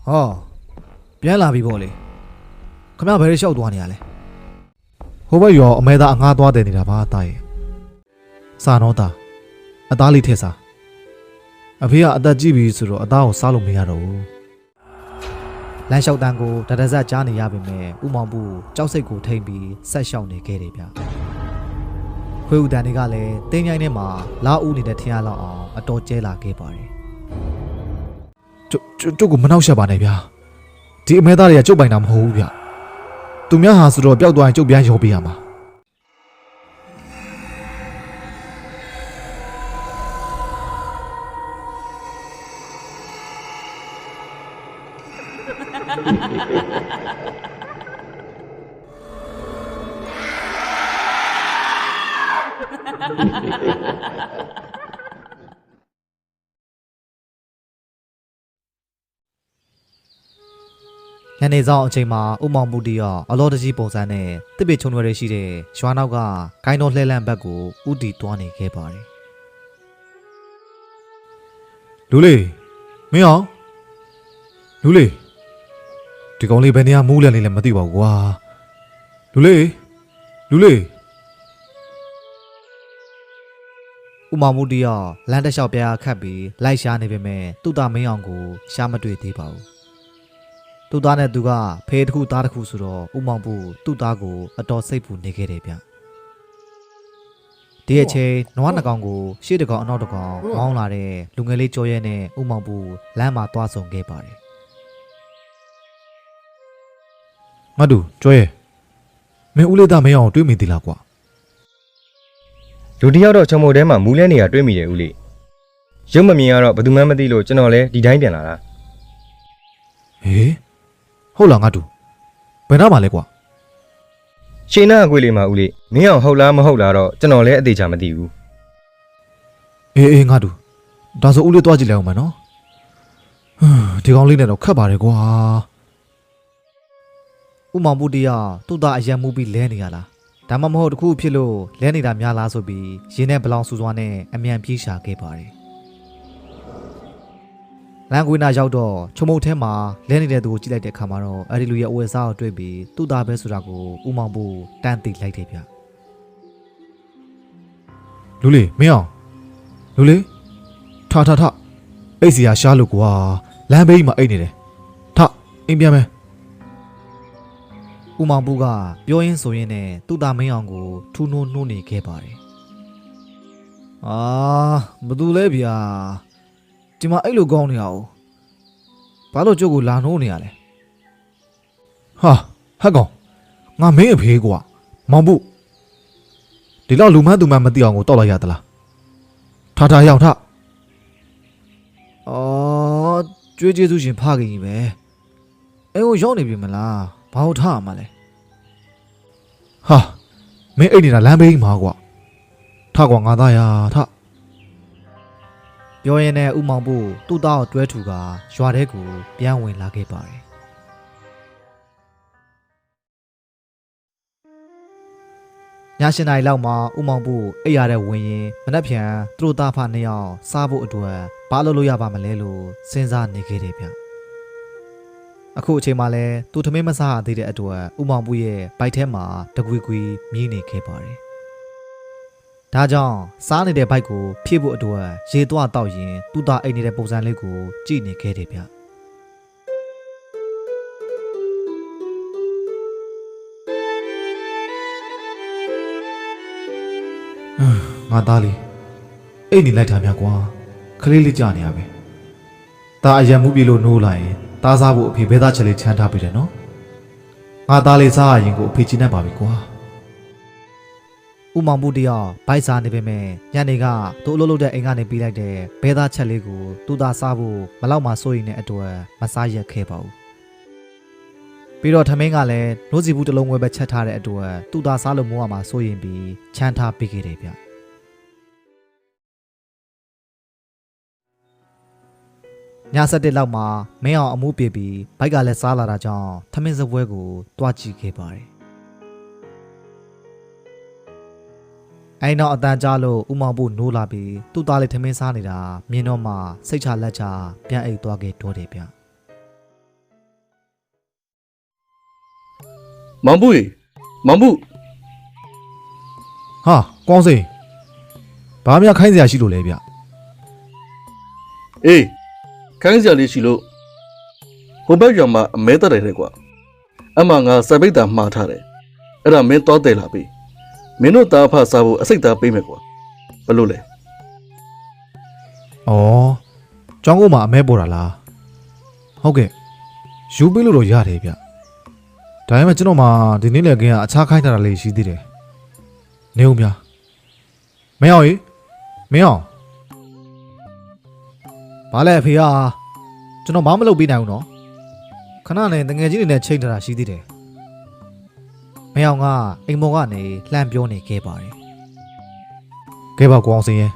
ဟောပြန်လာပြီပေါ့လေခမဘယ်ရလျှောက်သွားနေရလဲဟိုဘက်ရောအမဲသားအငားသွားတယ်နေတာပါတာရဲ့စာတော့တာအသားလေးထည့်စားအဖေကအသက်ကြီးပြီဆိုတော့အသားကိုစားလို့မရတော့ဘူးလမ်းလျှောက်တန်းကိုတရဇက်ကြားနေရပေမဲ့ဥမောင်ဘူးကြောက်စိတ်ကိုထိမ့်ပြီးဆက်လျှောက်နေခဲ့တယ်ဗျခွေးဦးတန်တွေကလည်းတင်းញိုင်းထဲမှာလာဦးနေတဲ့ထင်ရလောက်အောင်အတော်ကျဲလာခဲ့ပါတယ်ကျုပ်ကမနှောက်ရှက်ပါနဲ့ဗျာဒီအမဲသားတွေကကျုပ်ပိုင်တာမဟုတ်ဘူးဗျသူများဟာဆိုတော့ပျောက်သွားရင်ကျုပ်ပြန်ရောပေးရမှာညနေဆောင်အချိန်မှာဥမောင်မှုတီရောအလောတကြီးပုံစံနဲ့တစ်ပစ်ချုံရွယ်ရရှိတဲ့ရွာနောက်ကဂိုင်းတော်လှဲလန့်ဘက်ကိုဥတီတွားနေခဲ့ပါတယ်လူလေးမင်းအောင်လူလေးဒီကောင်လေးဘယ်နေရာမူးလဲလဲမသိပါဘူးကွာလူလေးဥမောင်မှုတီရောလမ်းတစ်လျှောက်ပြားခတ်ပြီးလိုက်ရှားနေပေမဲ့သူ့သားမင်းအောင်ကိုရှားမတွေ့သေးပါဘူးသူ့သားနဲ့သူကဖေးတစ်ခုသားတစ်ခုဆိုတော့ဥမောင်ဘူးသူ့သားကိုအတော်စိတ်ပူနေခဲ့တယ်ဗျဒီအချိန်နွားနှကောင်ကိုရှေ့တစ်ကောင်အနောက်တစ်ကောင်မောင်းလာတဲ့လူငယ်လေးကြောရဲနဲ့ဥမောင်ဘူးလမ်းမှာသွားဆုံခဲ့ပါတယ်ငါတို့ကြောရဲမင်းဦးလေးသားမင်းအောင်တွေးမိသေးလားကွာလူတယောက်တော့ချုံမိုထဲမှာမူးလဲနေရတွေးမိတယ်ဦးလေးရုပ်မမြင်ရတော့ဘယ်သူမှမသိလို့ကျွန်တော်လည်းဒီတိုင်းပြန်လာတာဟေးဟုတ်လားငါတို့ဘယ်နားမှာလဲကွာရှင်းနာအကွေလေးမှာဦးလေးမင်းအောင်ဟုတ်လားမဟုတ်လားတော့ကျွန်တော်လည်းအသေးချာမသိဘူးအေးငါတို့ဒါဆိုဦးလေးသွားကြည့်လိုက်အောင်မနော်ဒီကောင်လေးနဲ့တော့ခတ်ပါတယ်ကွာဥမောင်ဘူးတရားသူ့သားအယံမှုပြီးလဲနေရလားဒါမှမဟုတ်တခုဖြစ်လို့လဲနေတာများလားဆိုပြီးရင်းနဲ့ဘလောင်ဆူစွာနဲ့အမြန်ပြေးရှာခဲ့ပါတယ်လမ်းကွေးနာရောက်တော့ချုံမုတ်ထဲမှာလဲနေတဲ့သူကိုကြည့်လိုက်တဲ့အခါမှာတော့အဲ့ဒီလူရဲ့အဝယ်စားကိုတွေ့ပြီးသူ့သားပဲဆိုတာကိုဥမောင်ဘူးတန်းသိလိုက်တယ်ဗျလူလေးမင်းအောင်လူလေးထအိတ်စီယာရှားလို့ကွာလမ်းဘေးမှာအိတ်နေတယ်ထအိမ်ပြန်မယ်ဥမောင်ဘူးကပြောရင်းဆိုရင်းနဲ့သူ့သားမင်းအောင်ကိုထူးနှိုးနှိုးနေခဲ့ပါတယ်ဘသူလဲဗျာဒီမှာအဲ့လိုကောင်းနေရအောင်ဘာလို့ကျုပ်ကိုလာနှိုးနေရလဲဟာဟက်ကောင်ငါမင်းအဖေးကွာမောင်ဘူးဒီလောက်လူမန်းသူမန်းမသိအောင်ကိုတောက်လိုက်ရသလားထရောက်ထကျွေးကျေးဇူးရှင်ဖခင်ကြီးပဲအဲ့ကိုရောက်နေပြီမလားဘာလို့ထရမှာလဲဟာမင်းအိတ်နေတာလမ်းဘေးမှာကွာထကွာငါသားရထပြောရင်နဲ့ဥမောင်ဘူးသူ့သားကိုတွဲထူကရွာထဲကိုပြန်ဝင်လာခဲ့ပါတယ်ည7 နာရီလောက်မှာဥမောင်ဘူးအိပ်ရတဲ့ဝင်ရင်မနှက်ပြန်သူတို့သားဖနှစ်ယောက်စားဖို့အတွက်ဘာလုပ်ရပါမလဲလို့စဉ်းစားနေခဲ့တယ်ဗျအခုအချိန်မှလည်းသူထမင်းမစားသေးတဲ့အတွက်ဥမောင်ဘူးရဲ့ဘိုက်ထဲမှာတကွီကွီမြည်နေခဲ့ပါတယ်ဒါကြောင့်စားနေတဲ့ဘိုက်ကိုဖြည့်ဖို့အတွက်ရေသွားတောက်ရင်သူ့သားအိတ်နေတဲ့ပုံစံလေးကိုကြည့်နေခဲ့တယ်ဗျငါသားလေးအိတ်နေလိုက်တာများကွာခလေးလေးကြာနေရပဲဒါအယံမှုပြေလို့နိုးလာရင်သားစားဖို့အဖေဘဲသားချက်လေးချမ်းထားပေးတယ်နော်ငါသားလေးစားရရင်ကိုအဖေချင်တတ်ပါပြီကွာဥမောင်ဘူးတရားဘိုက်စားနေပေမဲ့ညနေကသူ့အလုပ်လုပ်တဲ့အိမ်ကနေပြီးလိုက်တဲ့ဘဲသားချက်လေးကိုသူ့သားစားဖို့မလောက်မှစိုးရိမ်တဲ့အတွက်မစားရက်ခဲ့ပါဘူးပြီးတော့ထမင်းကလည်းနိုးစီဘူးတစ်လုံးဝဲပဲချက်ထားတဲ့အတွက်သူ့သားစားလို့မိုးရမှာစိုးရိမ်ပြီးချမ်းထားပေးခဲ့တယ်ဗျည7 လောက်မှာမင်းအောင်အမှုပြေပြီးဘိုက်ကလည်းစားလာတာကြောင့်ထမင်းစပွဲကိုတွားကြည့်ခဲ့ပါတယ်အဲ့နောက်အတန်းကြားလို့ဥမောင်ဘူးနိုးလာပြီးသူ့သားလေးထမင်းစားနေတာမြင်တော့မှစိတ်ချလက်ချပြန်အိတ်သွားခဲ့တော့တယ်ဗျ မောင်ဘူးမောင်ဘူး ဟာကောင်းစိန်ဘာမှခိုင်းစရာရှိလို့လဲဗျ အေးခိုင်းစရာလေးရှိလို့ဟိုဘက်ရွာမှာအမဲတက်တယ်ကွာအမှငါစပိတ်တာမှားထားတယ်အဲ့ဒါမင်းသွားတယ်လာပြီမင်းတို့သားဖစားဖို့အစိတ်သားပေးမယ်ကွာဘလို့လဲ ဩကျောင်းကုန်းမှာအမဲပေါ်တာလားဟုတ်ကဲ့ယူပေးလို့တော့ရတယ်ဗျဒါပေမဲ့ကျွန်တော်မှဒီနေ့လေကင်းကအခြားခိုင်းထားတာလေးရှိသေးတယ်နေဦးများမင်းအောင်ရေမင်းအောင်ဘာလဲအဖေဟာကျွန်တော်ဘာမှမလုပ်ပေးနိုင်ဘူးနော်ခဏနဲ့တငယ်ချင်းတွေနဲ့ချိန်ထားတာရှိသေးတယ်မင်းအောင်ကအိမ်မော်ကနေလှမ်းပြောနေခဲ့ပါတယ်ကဲပါကိုအောင်စင်ရင်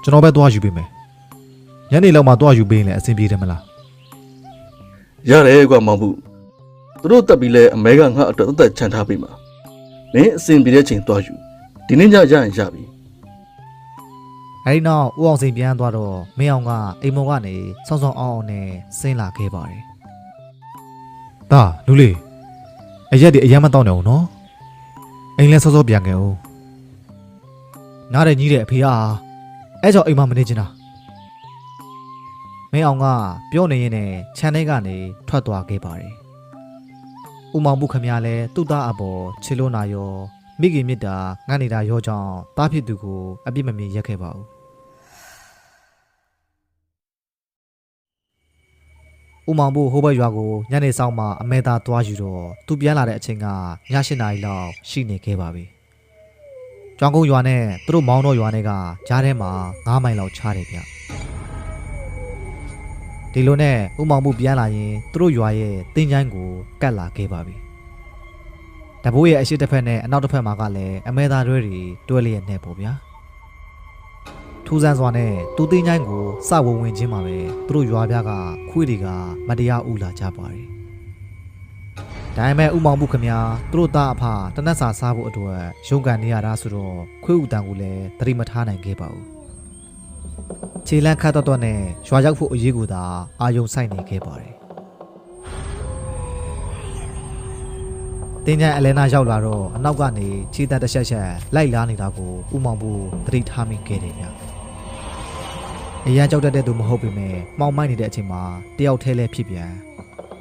ကျွန်တော်ပဲသွားယူပေးမယ်ညနေလောက်မှသွားယူပေးရင်လည်းအဆင်ပြေတယ်မလား ရတယ်ကွာမောင်ဘူးသူတို့တက်ပြီးလဲအမဲကငါအတွက်သက်သက်ချန်ထားပေးမှာမင်းအစင်ပြေတဲ့ချိန်သွားယူဒီနေ့ညရရင်ရပြီ အဲဒီနောက်ဦးအောင်စိန်ပြန်သွားတော့မင်းအောင်ကအိမ်မော်ကနေဆောင်းဆောင်းအောင်အောင်နဲ့ဆင်းလာခဲ့ပါတယ်ဒါလူလေးအရက်ဒီအရင်မတော့နေအောင်နော်အိမ်လဲစောစောပြန်ခဲ့အောင်နားတယ်ကြီးတဲ့အဖေဟာအဲကြောင့်အိမ်မမနေချင်တာမင်းအောင်ကပြောနေရင်နဲ့ခြံထဲကနေထွက်သွားခဲ့ပါတယ်ဦးမောင်မှုခမရလဲသူ့သားအပေါ်ချီလို့နာရောမိခင်မြစ်တာငတ်နေတာရောကြောင့်တားဖြစ်သူကိုအပြစ်မမြင်ရက်ခဲ့ပါဘူးဦးမောင်မှုဟိုဘက်ရွာကိုညနေဆောင်မှအမဲသားသွားယူတော့သူပြန်လာတဲ့အချိန်ကည8 နာရီလောက်ရှိနေခဲ့ပါပြီကျောင်းကုန်းရွာနဲ့သူတို့မောင်းတော့ရွာနဲ့ကကြားထဲမှာ9 မိုင်လောက်ခြားတယ်ဗျဒီလိုနဲ့ဦးမောင်မှုပြန်လာရင်သူတို့ရွာရဲ့တင်းချိုင်းကိုကတ်လာခဲ့ပါပြီတဘိုးရဲ့အရှိတစ်ဖက်နဲ့အနောက်တစ်ဖက်မှာကလည်းအမဲသားတွေတွဲလျက်နဲ့ပေါ့ဗျာထူးဆန်းစွာနဲ့သူတင်းချိုင်းကိုစဝဝင်ချင်းမှာပဲသူတို့ရွာပြကခွေးတွေကမတရားဥလာကြပါတယ်ဒါပေမဲ့ဦးမောင်မှုခမသူတို့သားအဖတနက်စာစားဖို့အတွက်ရုန်းကန်နေရတာဆိုတော့ခွေးဥတန်ကိုလည်းသတိမထားနိုင်ခဲ့ပါဘူးခြေလန်းခတ်တော့နဲ့ရွာရောက်ဖို့အရေးကိုသာအာယုံဆိုင်နေခဲ့ပါတယ်တင်းချိုင်းအလဲနာရောက်လာတော့အနောက်ကနေခြေတန်းတစ်ချက်ချက်လိုက်လာနေတာကိုဦးမောင်ဘူးသတိထားမိခဲ့တယ်ဗျအရန်ကြောက်တတ်တဲ့သူမဟုတ်ပေမဲ့မှောင်မိုက်နေတဲ့အချိန်မှာတယောက်ထဲလဲဖြစ်ပြန်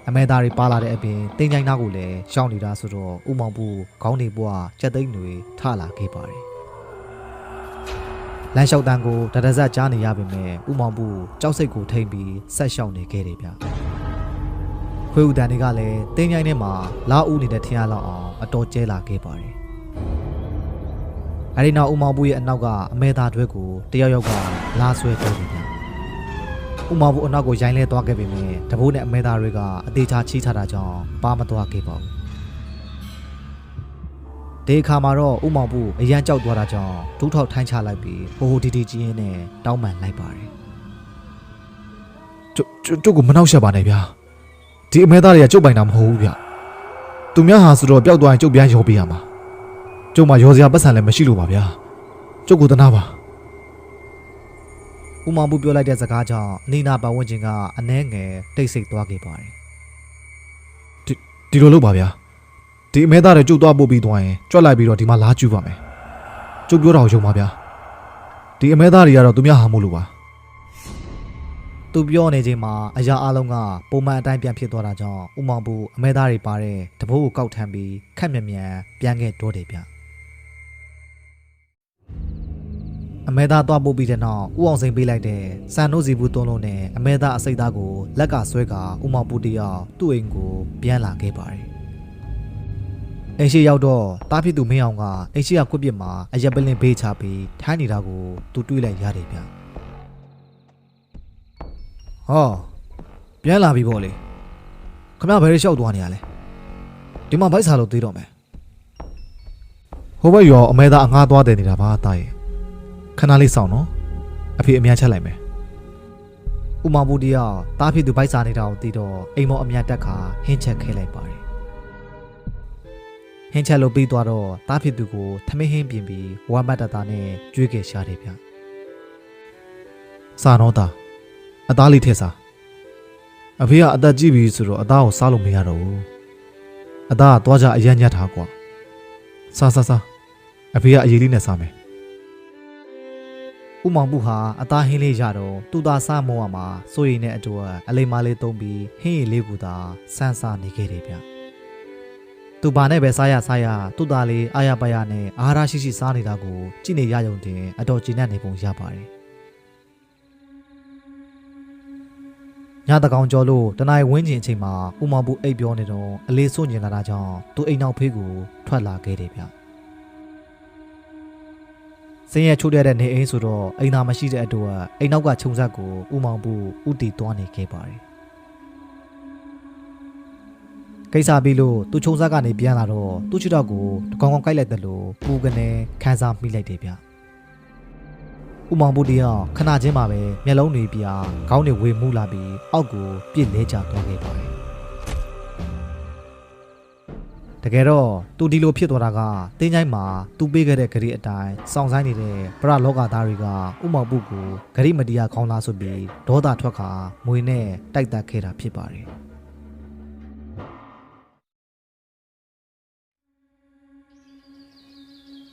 အမဲသားတွေပါလာတဲ့အပြင်တင်းချိုင်းသားကိုလည်းရှောင်းနေတာဆိုတော့ဦးမောင်ဘူးခေါင်းတွေပွားချက်သိန်းတွေထလာခဲ့ပါတယ်လမ်းလျှောက်တန်းကိုတရဇက်ကြားနေရပေမဲ့ဦးမောင်ဘူးကြောက်စိတ်ကိုထိမ့်ပြီးဆက်လျှောက်နေခဲ့တယ်ဗျခွေးဥတန်တွေကလည်းတင်းချိုင်းထဲမှာလာဦးနေတဲ့ထင်ရလောက်အောင်အတော်ကျဲလာခဲ့ပါတယ်အဲဒီနောက်ဦးမောင်ဘူးရဲ့အနောက်ကအမဲသားတွေကိုတယောက်ယောက်ကလာဆွဲခဲ့တယ်ဗျဦးမောင်ဘူးအနောက်ကိုရိုင်းလဲသွားခဲ့ပေမဲ့တဘိုးနဲ့အမဲသားတွေကအသေးချာချီးထားတာကြောင့်ပါမသွားခဲ့ပါဘူးဒီအခါမှာတော့ဦးမောင်ဘူးအရန်ကြောက်သွားတာကြောင့်ဒူးထောက်ထိုင်းချလိုက်ပြီးဟိုဟိုတီတီကြီးရင်းနဲ့တောင်းပန်လိုက်ပါတယ်ကျုပ်ကိုမနှောက်ရှက်ပါနဲ့ဗျာဒီအမဲသားတွေကကျုပ်ပိုင်တာမဟုတ်ဘူးဗျသူများဟာဆိုတော့ပျောက်သွားရင်ကျုပ်ပြန်ရောပေးရမှာကျုပ်မှရောစရာပတ်စံလည်းမရှိလို့ပါဗျာကျုပ်ကိုတနာပါဦးမောင်ဘူးပြောလိုက်တဲ့စကားကြောင့်အနီးနားပတ်ဝန်းကျင်ကအနှဲငယ်တိတ်ဆိတ်သွားခဲ့ပါတယ်ဒီလိုလုပ်ပါဗျာဒီအမဲသားတွေကျုပ်သွားပို့ပြီးသွားရင်ကြွက်လိုက်ပြီးတော့ဒီမှာလာကျူပါမယ်ကျုပ်ပြောတာကိုယုံပါဗျာဒီအမဲသားတွေကတော့သူများဟာမို့လို့ပါသူပြောနေချိန်မှာအရာအလုံးကပုံမှန်အတိုင်းပြန်ဖြစ်သွားတာကြောင့်ဦးမောင်ဘူးအမဲသားတွေပါတဲ့တဘိုးကိုကောက်ထမ်းပြီးခက်မြန်မြန်ပြန်ခဲ့တော့တယ်ဗျအမဲသားသွားပို့ပြီးတဲ့နောက်ဦးအောင်စိန်ပေးလိုက်တဲ့စံနိုးစီဘူးသုံးလုံးနဲ့အမဲသားအစိတ်သားကိုလက်ကဆွဲကဦးမောင်ဘူးတယောက်သူ့အိမ်ကိုပြန်လာခဲ့ပါတယ်အိမ်ရှိရောက်တော့တားဖြစ်သူမင်းအောင်ကအိမ်ရှိကကွက်ပြစ်မှာအရက်ပလင်းဘေးချပြီးထိုင်းနေတာကိုသူတွေးလိုက်ရတယ်ဗျဟောပြန်လာပြီပေါ့လေခမဘယ်ရလျှောက်သွားနေရလဲဒီမှာဗိုက်စာလို့သေးတော့မယ်ဟိုဘက်ရောအမဲသားအငားသွားတယ်နေတာပါတားရဲ့ခဏလေးစောင့်နော်အဖေအမြန်ချက်လိုက်မယ်ဦးမောင်ဘူးတယောက်တားဖြစ်သူဗိုက်စာနေတာကိုသိတော့အိမ်မောအမြန်တက်ခါဟင်းချက်ခဲလိုက်ပါတယ်ဟင်းချက်လို့ပြီးသွားတော့တားဖြစ်သူကိုထမင်းဟင်းပြင်ပြီးဝမ်းမတ်တတာနဲ့ကျွေးခဲ့ရှာတယ်ဗျစာတော့တာအသားလေးထည့်စားအဖေကအသက်ကြီးပြီဆိုတော့အသားကိုစားလို့မရတော့ဘူး အသားသွားကြအရန်ညတ်ထားကွာစားအဖေကအရေးလေးနဲ့စားမယ်ဦးမောင်ဘူးဟာအသားဟင်းလေးရတော့သူ့သားစားမောရမှာစိုးရိမ်တဲ့အတူအလိမ္မာလေးသုံးပြီးဟင်းရည်လေးကူသာစမ်းစားနေခဲ့တယ်ဗျသူဘာနဲ့ပဲစားရသူ့သားလေးအာရပါရနဲ့အာဟာရရှိစားနေတာကိုကြည့်နေရရုံတင်အတော်ကျဉ်းနေပုံရပါတယ်ညတကောင်ကျော်လို့တနင်္ဂနွေဝင်းကျင်အချိန်မှာဦးမောင်ဘူးအိပ်ပြောနေတော့အလေးစွန့်ကျင်လာတာကြောင့်သူအိမ်နောက်ဖေးကိုထွက်လာခဲ့တယ်ဗျစင်းရဲချိုးတဲ့နေအိမ်ဆိုတော့အိမ်သာမရှိတဲ့အတွက်အိမ်နောက်ကခြုံဆက်ကိုဦးမောင်ဘူးဥတီသွားနေခဲ့ပါတယ်ကိစ္စပြီးလို့သူခြုံဆက်ကနေပြန်လာတော့သူ့ချစ်တော့ကိုတကောင်ကောင်ကိုက်လိုက်တယ်လို့ပူကနေခန်းစားမိလိုက်တယ်ဗျဦးမောင်ဘူးတရားခဏချင်းမှာပဲမျက်လုံးတွေပြခေါင်းတွေဝေမူလာပြီးအောက်ကိုပြစ်လဲကျသွားခဲ့ပါတယ်တကယ်တော့သူဒီလိုဖြစ်သွားတာကတင်းချိုင်းမှာသူပေးခဲ့တဲ့ဂရီအတိုင်းစောင့်ဆိုင်နေတဲ့ပရလောကသားတွေကဥမောင်ပုကိုဂရီမတီးယာခေါင်းလားဆိုပြီးဒေါသထွက်ခါမွေနဲ့တိုက်တက်ခဲ့တာဖြစ်ပါတယ်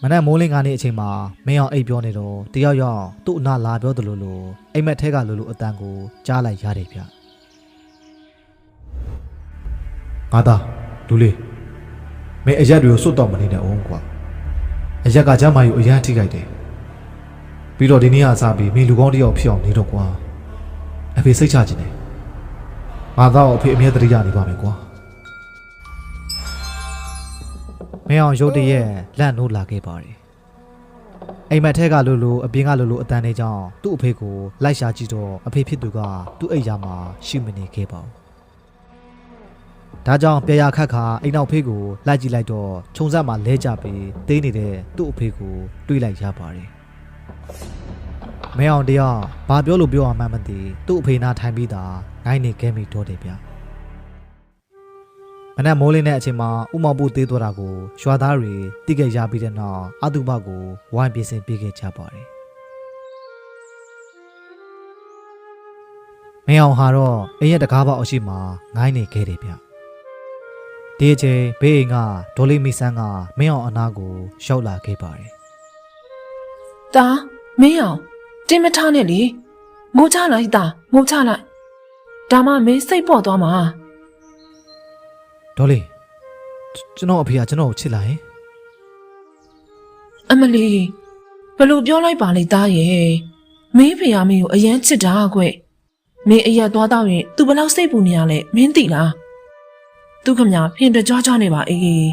မနက်မိုးလင်းကနေအချိန်မှာမင်းအောင်အိပ်ပြောနေတော့တယောက်ယောက်သူ့အနာလာပြောတယ်လို့အိမ်မက်ထဲကလိုအတန်ကိုကြားလိုက်ရတယ်ဗျငါသားလူလေးမင်းအရက်တွေကိုစွတ်တော့မနေနဲ့အောင်ကွာအရက်ကကျမယူအရန်ထိခိုက်တယ်ပြီးတော့ဒီနေ့ကစပြီးမင်းလူကောင်းတယောက်ဖြစ်အောင်နေတော့ကွာအဖေစိတ်ချခြင်းနဲ့ငါသားအဖေအမြဲတရရနေပါမယ်ကွာမင်းအောင်ရုတ်တရက်လက်နိုးလာခဲ့ပါတယ်အိမ်မက်ထဲကလိုအပြင်ကလိုအတန်လေးကြောင့်သူ့အဖေကိုလိုက်ရှာကြည့်တော့အဖေဖြစ်သူကသူ့အိမ်ယာမှာရှိမနေခဲ့ပါဘူးဒါကြောင့်ပြရခတ်ခါအိမ်နောက်ဖေးကိုလိုက်ကြည့်လိုက်တော့ခြုံဆက်မှာလဲကျပြီးသေးနေတဲ့သူ့အဖေကိုတွေးလိုက်ရပါတယ်မင်းအောင်တရားဘာပြောလို့ပြောအောင်မှမသိသူ့အဖေနာထိုင်ပြီးသားငိုင်းနေခဲ့မိတော့တယ်ဗျမနက်မိုးလင်းတဲ့အချိန်မှာဥမောင်ပုသေးသွားတာကိုရွာသားတွေတိကျရပြီးတဲ့နောက်အတုပကိုဝိုင်းပြင်ဆင်ပေးခဲ့ကြပါတယ်မင်းအောင်ဟာတော့အိမ်ရဲ့တကားပေါက်အရှိမငိုင်းနေခဲ့တယ်ဗျဒီအချိန်ဘေးအိမ်ကဒေါ်လေးမီဆန်းကမင်းအောင်အနာကိုရောက်လာခဲ့ပါတယ်။တာမင်းအောင်တင်းမထားနဲ့လေ။ငိုချလိုက်တာငိုချလိုက်။ဒါမှမင်းစိတ်ပေါ်သွားမှာ။ဒေါ်လေးကျွန်တော်အဖေကကျွန်တော်ကိုချစ်လာရင်အမလီဘလို့ပြောလိုက်ပါလိမ့်သားရဲ့။မင်းဖေကမင်းကိုအရန်ချစ်တာကွ။မင်းအရက်သွားတော့ရင် तू ဘလောက်စိတ်ပူနေရလဲမင်းသိလား။သူခမညာဖင်တကြွားကြနေပါအေး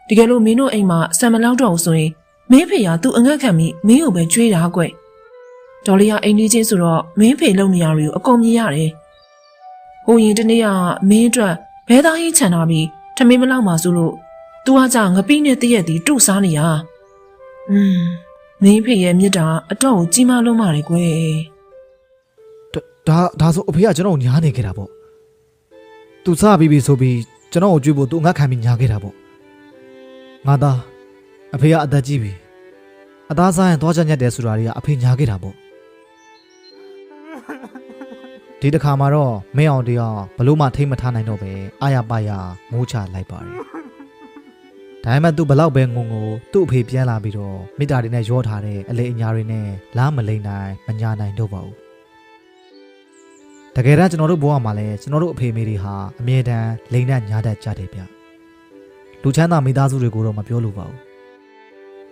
တကယ်လို့မင်းတို့အိမ်မှာဆံမလောက်တော့ဘူးဆိုရင်မင်းဖေကသူ့အငတ်ခံပြီးမင်းကိုပဲကြွေးတာကွဒေါ်လေးကအိမ်ကြီးချင်းဆိုတော့မင်းဖေလုံနေရတွေကိုအကုန်မြင်ရတယ်ဟိုရင်တနေ့ကမင်းအတွက်ဘဲသားဟင်းချန်ထားပြီးထမင်းမလောက်မှဆိုလို့သူကကြောင့်ငပိနဲ့တရက်တီတုစားနေရမင်းဖေရဲ့မြစ်တာအတော့ကိုကြီးမားလုံးမာတယ်ကွဒါဆိုအဖေကကျွန်တော်ကိုညားနေခဲ့တာပေါ့သူစားပြီးပြီဆိုပြီးကျွန်တော်ကိုကြွေးဖို့သူငတ်ခံပြီးညာခဲ့တာပေါ့ငါသားအဖေကအသက်ကြီးပြီအသားစားရင်သွားချက်ညက်တယ်ဆိုတာတွေကအဖေညာခဲ့တာပေါ့ဒီတစ်ခါမှာတော့မင်းအောင်တရားဘလို့မှထိမ့်မထားနိုင်တော့ပဲအာရပါရမိုးချလိုက်ပါတယ်ဒါပေမဲ့သူဘလောက်ပဲငုံသူ့အဖေပြန်လာပြီးတော့မိတာတွေနဲ့ရောထားတဲ့အလေအညာတွေနဲ့လားမလိမ့်နိုင်မညာနိုင်တော့ပါဘူးတကယ်တမ်းကျွန်တော်တို့ဘဝမှာလည်းကျွန်တော်တို့အဖေမေတွေဟာအမြဲတမ်းလိန်နဲ့ညားတတ်ကြတယ်ဗျလူချမ်းသာမိသားစုတွေကိုတော့မပြောလို့ပါဘူး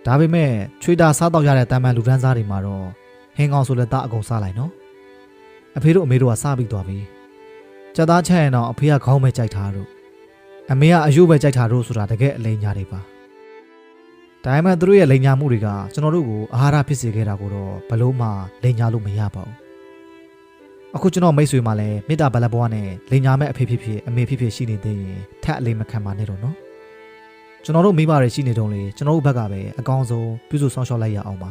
ဒါပေမဲ့ချွေတာစားတော့ရတဲ့တန်ပန်လူတန်းစားတွေမှာတော့ဟင်းကောင်းဆိုလည်းသားအကုန်စားလိုက်နော်အဖေတို့အမေတို့ကစားပြီးသွားပြီကြက်သားချက်ရင်တော့အဖေကခေါင်းပဲကြိုက်တာတို့အမေကအယုပဲကြိုက်တာတို့ဆိုတာတကယ်အလိန်ညာတွေပါဒါပေမဲ့သူတို့ရဲ့လိန်ညာမှုတွေကကျွန်တော်တို့ကိုအာဟာရဖြစ်စေခဲ့တာကိုတော့ဘလို့မှလိန်ညာလို့မရပါဘူးအခုကျွန်တော်မိတ်ဆွေမှလည်းမေတ္တာဘလဘွားနဲ့လိန်ညာမဲ့အဖေဖြစ်အမေဖြစ်ရှိနေသေးရင်ထက်အလိမ်မခံပါနဲ့တော့နော်ကျွန်တော်တို့မိဘတွေရှိနေတုန်းလေကျွန်တော်တို့ဘက်ကပဲအကောင်းဆုံးပြုစုဆောင်ရှောက်လိုက်ရအောင်ပါ